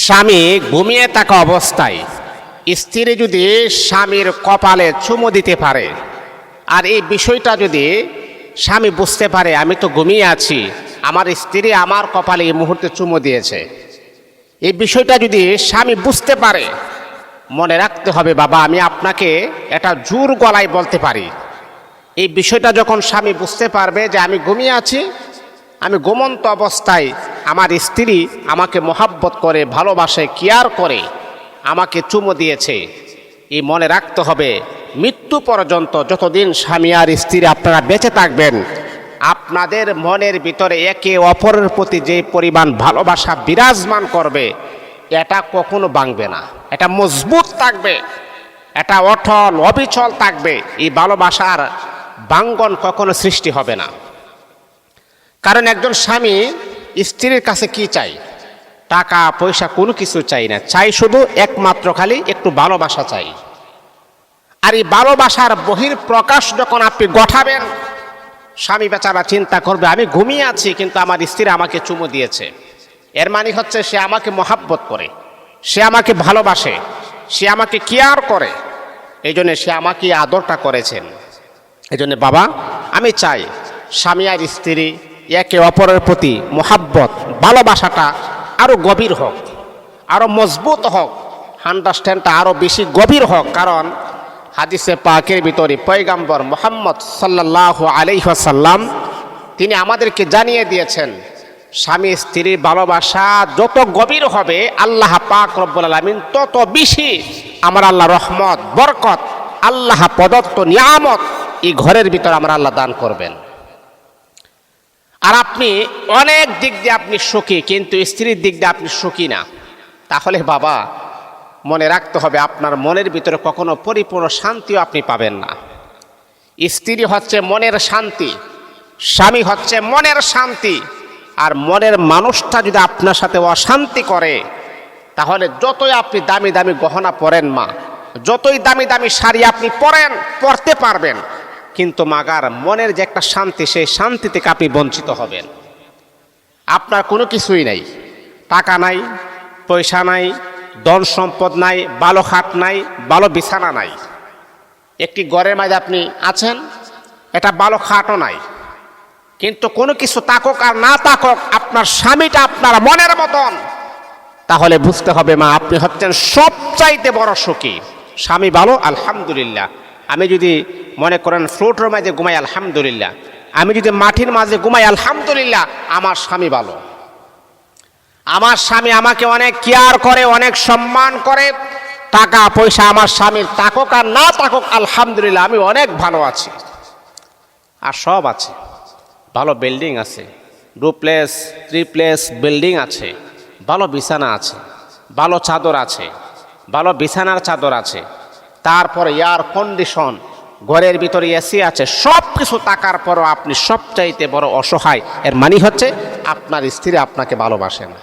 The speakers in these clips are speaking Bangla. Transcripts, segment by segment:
স্বামী ঘুমিয়ে থাকা অবস্থায় স্ত্রী যদি স্বামীর কপালে চুমু দিতে পারে, আর এই বিষয়টা যদি স্বামী বুঝতে পারে আমি তো ঘুমিয়ে আছি, আমার স্ত্রী আমার কপালে এই মুহূর্তে চুমু দিয়েছে, এই বিষয়টা যদি স্বামী বুঝতে পারে, মনে রাখতে হবে বাবা আমি আপনাকে এটা জোর গলায় বলতে পারি। এই বিষয়টা যখন স্বামী বুঝতে পারবে যে আমি ঘুমিয়ে আছি, আমি ঘুমন্ত অবস্থায় আমার স্ত্রী আমাকে মহাব্বত করে, ভালোবাসে, কেয়ার করে, আমাকে চুমু দিয়েছে, এই মনে রাখতে হবে মৃত্যু পর্যন্ত যতদিন স্বামী আর স্ত্রী আপনারা বেঁচে থাকবেন, আপনাদের মনের ভিতরে একে অপরের প্রতি যে পরিমাণ ভালোবাসা বিরাজমান করবে এটা কখনো ভাঙবে না, এটা মজবুত থাকবে, এটা অটল অবিচল থাকবে। এই ভালোবাসার ভাঙ্গন কখনো সৃষ্টি হবে না। কারণ একজন স্বামী স্ত্রীর কাছে কি চাই? টাকা পয়সা কোনো কিছু চাই না, চাই শুধু একমাত্র খালি একটু ভালোবাসা চাই। আর এই ভালোবাসার বহির প্রকাশ যখন আপনি ঘটাবেন, স্বামী বেচারা চিন্তা করবে আমি ঘুমিয়ে আছি কিন্তু আমার স্ত্রী আমাকে চুমু দিয়েছে, এর মানে হচ্ছে সে আমাকে মহাব্বত করে, সে আমাকে ভালোবাসে, সে আমাকে কেয়ার করে, এই জন্য সে আমাকে আদরটা করেছেন। এই জন্য বাবা আমি চাই স্বামী আর স্ত্রী একে অপরের প্রতি মহাব্বত ভালোবাসাটা আরও গভীর হোক, আরও মজবুত হোক, আন্ডারস্ট্যান্ডটা আরও বেশি গভীর হোক। কারণ হাদিসে পাকের ভিতরে পয়গম্বর মুহাম্মদ সাল্লাল্লাহু আলাইহি ওয়াসাল্লাম তিনি আমাদেরকে জানিয়ে দিয়েছেন স্বামী স্ত্রীর ভালোবাসা যত গভীর হবে আল্লাহ পাক রব্বুল আলামিন তত বেশি আমার আল্লাহ রহমত, বরকত, আল্লাহ প্রদত্ত নিয়ামত এই ঘরের ভিতরে আমার আল্লাহ দান করবেন। আর আপনি অনেক দিক দিয়ে আপনি সুখী কিন্তু স্ত্রীর দিক দিয়ে আপনি সুখী না, তাহলে বাবা মনে রাখতে হবে আপনার মনের ভিতরে কখনো পরিপূর্ণ শান্তিও আপনি পাবেন না। স্ত্রী হচ্ছে মনের শান্তি, স্বামী হচ্ছে মনের শান্তি। আর মনের মানুষটা যদি আপনার সাথে অশান্তি করে তাহলে যতই আপনি দামি দামি গহনা পরেন মা, যতই দামি দামি শাড়ি আপনি পরতে পারবেন, কিন্তু মাগার মনের যে একটা শান্তি, সেই শান্তি থেকে আপনি বঞ্চিত হবেন। আপনার কোনো কিছুই নাই, টাকা নাই, পয়সা নাই, ধন সম্পদ নাই, ভালো খাট নাই, ভালো বিছানা নাই, একটি ঘরের মাঝে আপনি আছেন, এটা ভালো খাটও নাই, কিন্তু কোনো কিছু থাকুক আর না থাকুক আপনার স্বামীটা আপনার মনের মতন, তাহলে বুঝতে হবে মা আপনি হচ্ছেন সবচাইতে বড় সুখী। স্বামী ভালো আলহামদুলিল্লাহ, আমি যদি মনে করেন ফ্লোটের মাঝে ঘুমাই আলহামদুলিল্লাহ, আমি যদি মাটির মাঝে ঘুমাই আলহামদুলিল্লাহ, আমার স্বামী ভালো। আমার স্বামী আমাকে অনেক কেয়ার করে, অনেক সম্মান করে, টাকা পয়সা আমার স্বামীর থাকুক আর না থাকুক আলহামদুলিল্লাহ আমি অনেক ভালো আছি। আর সব আছে, ভালো বিল্ডিং আছে, ডুপ্লেক্স ট্রিপ্লেক্স বিল্ডিং আছে, ভালো বিছানা আছে, ভালো চাদর আছে, ভালো বিছানার চাদর আছে, তারপর এয়ার কন্ডিশন, ঘরের ভিতরে এসি আছে, সব কিছু থাকার পরও আপনি সবচাইতে বড় অসহায়, এর মানে হচ্ছে আপনার স্ত্রী আপনাকে ভালোবাসে না।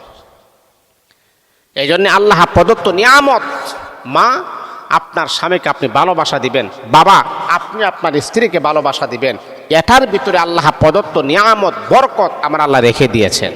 এই জন্য আল্লাহ প্রদত্ত নিয়ামত, মা আপনার স্বামীকে আপনি ভালোবাসা দিবেন, বাবা আপনি আপনার স্ত্রীকে ভালোবাসা দিবেন, এটার ভিতরে আল্লাহ প্রদত্ত নিয়ামত বরকত আমার আল্লাহ রেখে দিয়েছেন।